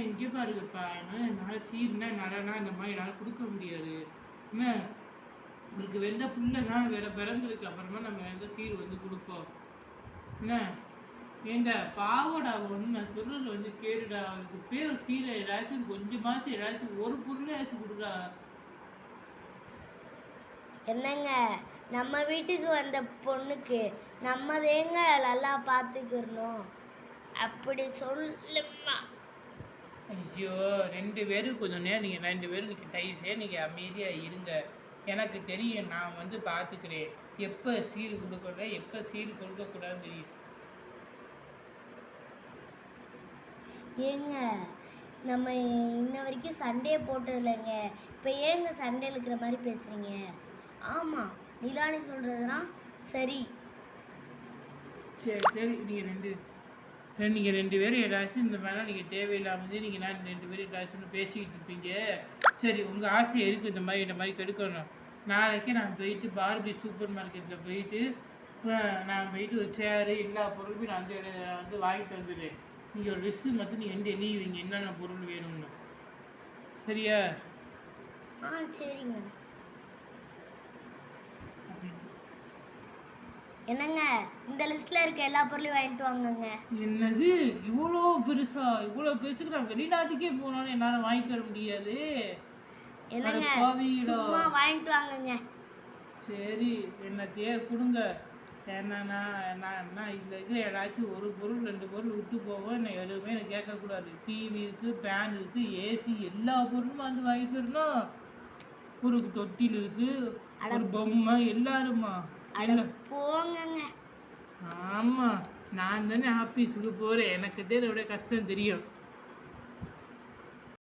இங்கே பாருங்கப்பா, என்னால் சீர்னா நடனா இந்த மாதிரி என்னால் கொடுக்க முடியாது. என்ன உங்களுக்கு வெந்த புல்லைனா வேற பிறந்திருக்கு, அப்புறமா நம்ம எந்த சீர் வந்து கொடுப்போம். என்ன ஏண்டா பாவடா, ஒன்று நான் சொல்றது வந்து கேடுடா. அவனுக்கு பேர் சீரை ஏதாச்சும் கொஞ்சம் மாதம் ஏதாச்சும் ஒரு பொருளையாச்சும் கொடுடா. என்னங்க, நம்ம வீட்டுக்கு வந்த பொண்ணுக்கு நம்ம தேங்க நல்லா பார்த்துக்கிறணும். அப்படி சொல்லுமா. ஐயோ, 2 பேரும் கொஞ்சம் நேரம் நீங்கள் 2 பேரும் நீங்கள் டைஸே நீங்கள் அமைதியாக இருங்க. எனக்கு தெரியும், நான் வந்து பார்த்துக்கிறேன். எப்போ சீர் கொடுக்கணும் எப்போ சீர் கொடுக்கக்கூடாதுன்னு தெரியும். ஏங்க, நம்ம இன்ன வரைக்கும் சண்டையை போட்டதில்லைங்க. இப்போ ஏங்க சண்டையில் இருக்கிற மாதிரி பேசுகிறீங்க? ஆமாம், நிலானி சொல்கிறதுனா சரி. சரி சரி, நீங்கள் 2 பேரும் ஏதாச்சும் இந்த மாதிரிலாம் நீங்கள் தேவையில்லாமல் நீங்கள் நான் 2 பேரும் ஏதாச்சும் பேசிக்கிட்டு இருப்பீங்க. சரி, உங்கள் ஆசை இருக்குது இந்த மாதிரி கெடுக்கணும். நாளைக்கு நான் போயிட்டு பார்பி சூப்பர் மார்க்கெட்டில் போயிட்டு நான் போயிட்டு ஒரு சேரு எல்லா பொருளுமே நான் வந்து வாங்கிட்டு வந்துடுறேன். நீங்கள் ஒரு லிஸ்ட்டு மட்டும் நீங்கள் வந்து எழுதிவீங்க என்னென்ன பொருள் வேணும்னு. சரியா? சரிங்க. என்னங்க, இந்த லிஸ்ட்ல இருக்க எல்லா பொருளையும் வாங்கிட்டு வாங்கங்க. என்னது இவ்வளோ பெருசா? இவ்வளோ பெருசுக்கு நான் வெளிநாட்டுக்கே போனாலும் என்னால் வாங்கிட்டு வர முடியாது. என்னங்க, சும்மா வாங்கிட்டு வாங்கங்க. சரி, என்னத்தையே கொடுங்க. என்னன்னா நான் இதில் இருக்கிற ஏதாச்சும் ஒரு பொருள் 2 பொருள் விட்டு போவோம். நான் எதுவுமே எனக்கு கேட்கக்கூடாது. டிவி இருக்குது, ஃபேன் இருக்குது, ஏசி எல்லா பொருளும் வந்து வாங்கிட்டு வரணும். ஒரு தொட்டில் இருக்குது, ஒரு பொம்மை, எல்லாருமா போங்கங்க. ஆமாம், நான் தானே ஆஃபீஸுக்கு போகிறேன். எனக்கு இதோட கஷ்டம் தெரியும்.